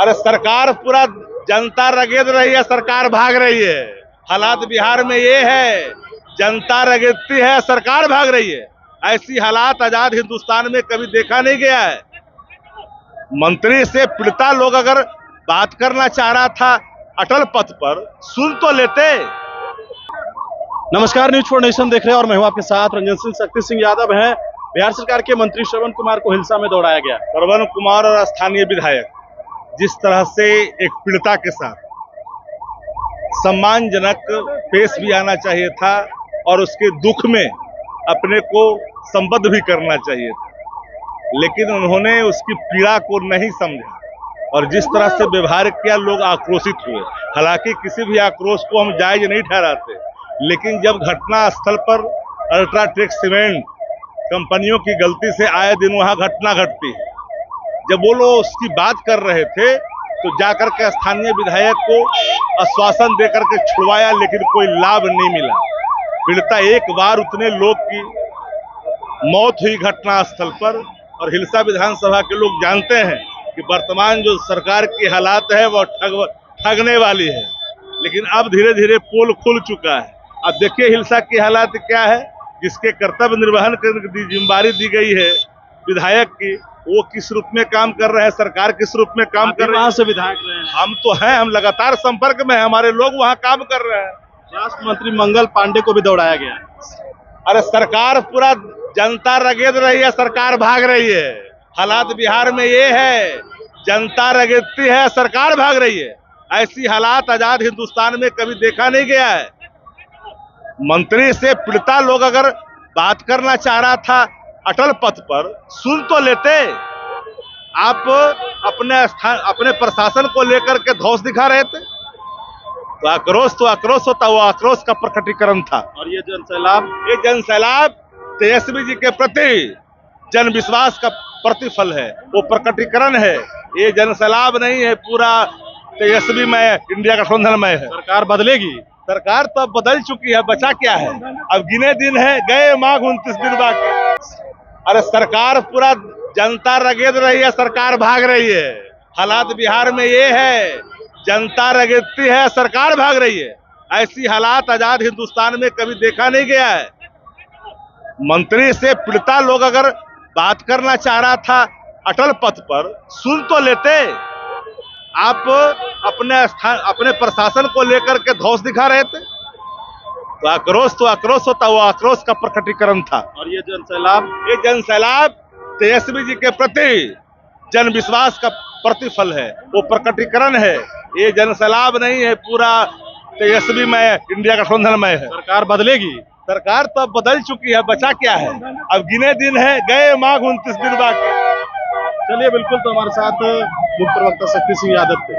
अरे सरकार पूरा जनता रगेद रही है, सरकार भाग रही है। हालात बिहार में ये है, जनता रगेदती है, सरकार भाग रही है। ऐसी हालात आजाद हिंदुस्तान में कभी देखा नहीं गया है। मंत्री से पीड़िता लोग अगर बात करना चाह रहा था अटल पथ पर, सुन तो लेते। नमस्कार, न्यूज फॉर नेशन देख रहे हैं और मैं हूं आपके साथ रंजन सिंह। शक्ति सिंह यादव है। बिहार सरकार के मंत्री श्रवण कुमार को हिलसा में दौड़ाया गया। श्रवण कुमार और स्थानीय विधायक जिस तरह से एक पीड़िता के साथ सम्मानजनक पेश भी आना चाहिए था और उसके दुख में अपने को संबद्ध भी करना चाहिए था, लेकिन उन्होंने उसकी पीड़ा को नहीं समझा और जिस तरह से व्यवहार किया, लोग आक्रोशित हुए। हालांकि किसी भी आक्रोश को हम जायज नहीं ठहराते, लेकिन जब घटना स्थल पर अल्ट्राटेक सीमेंट कंपनियों की गलती से आए दिन वहां घटना घटती है, जब वो लोग उसकी बात कर रहे थे तो जाकर के स्थानीय विधायक को आश्वासन देकर के छुड़वाया, लेकिन कोई लाभ नहीं मिला। पीड़िता एक बार उतने लोग की मौत हुई घटना स्थल पर, और हिलसा विधानसभा के लोग जानते हैं कि वर्तमान जो सरकार की हालात है वह ठगने वाली है, लेकिन अब धीरे धीरे पोल खुल चुका है। अब देखिए हिलसा की हालात क्या है। जिसके कर्तव्य निर्वहन करने की जिम्मेदारी दी गई है विधायक की, वो किस रूप में काम कर रहे हैं, सरकार किस रूप में काम कर रहे हैं। से विधायक रहे हैं। हम तो हैं, हम लगातार संपर्क में हैं, हमारे लोग वहां काम कर रहे हैं। स्वास्थ्य मंत्री मंगल पांडे को भी दौड़ाया गया। अरे सरकार पूरा जनता रगेद रही है, सरकार भाग रही है। हालात बिहार में ये है, जनता रगेदती है, सरकार भाग रही है। ऐसी हालात आजाद हिंदुस्तान में कभी देखा नहीं गया है। मंत्री से पीड़िता लोग अगर बात करना चाह रहा था अटल पथ पर, सुन तो लेते। आप अपने प्रशासन को लेकर के धौंस दिखा रहे थे, तो आक्रोश होता, वो आक्रोश का प्रकटीकरण था। और ये जन सैलाब तेजस्वी जी के प्रति जन विश्वास का प्रतिफल है, वो प्रकटीकरण है। ये जन सैलाब नहीं है, पूरा तेजस्वी में इंडिया गठबंधन में है। सरकार बदलेगी। सरकार तो अब बदल चुकी है, बचा क्या है। अब गिने दिन है, गए माघ 29 दिन बाकी। अरे सरकार पूरा जनता रगेद रही है, सरकार भाग रही है। हालात बिहार में ये है, जनता रगेदती है, सरकार भाग रही है। ऐसी हालात आजाद हिंदुस्तान में कभी देखा नहीं गया है। मंत्री से पीड़िता लोग अगर बात करना चाह रहा था अटल पथ पर, सुन तो लेते। आप अपने प्रशासन को लेकर के धौंस दिखा रहे थे, तो आक्रोश होता, वो आक्रोश का प्रकटीकरण था। और ये जन सैलाब तेजस्वी जी के प्रति जन विश्वास का प्रतिफल है, वो प्रकटीकरण है। ये जन सैलाब नहीं है, पूरा तेजस्वी में इंडिया गठबंधन में है। सरकार बदलेगी। सरकार तो अब बदल चुकी है, बचा क्या है। अब गिने दिन है, गए माघ 29 दिन बाकी। चलिए, बिल्कुल, तो हमारे साथ मुख्य प्रवक्ता शक्ति सिंह यादव थे।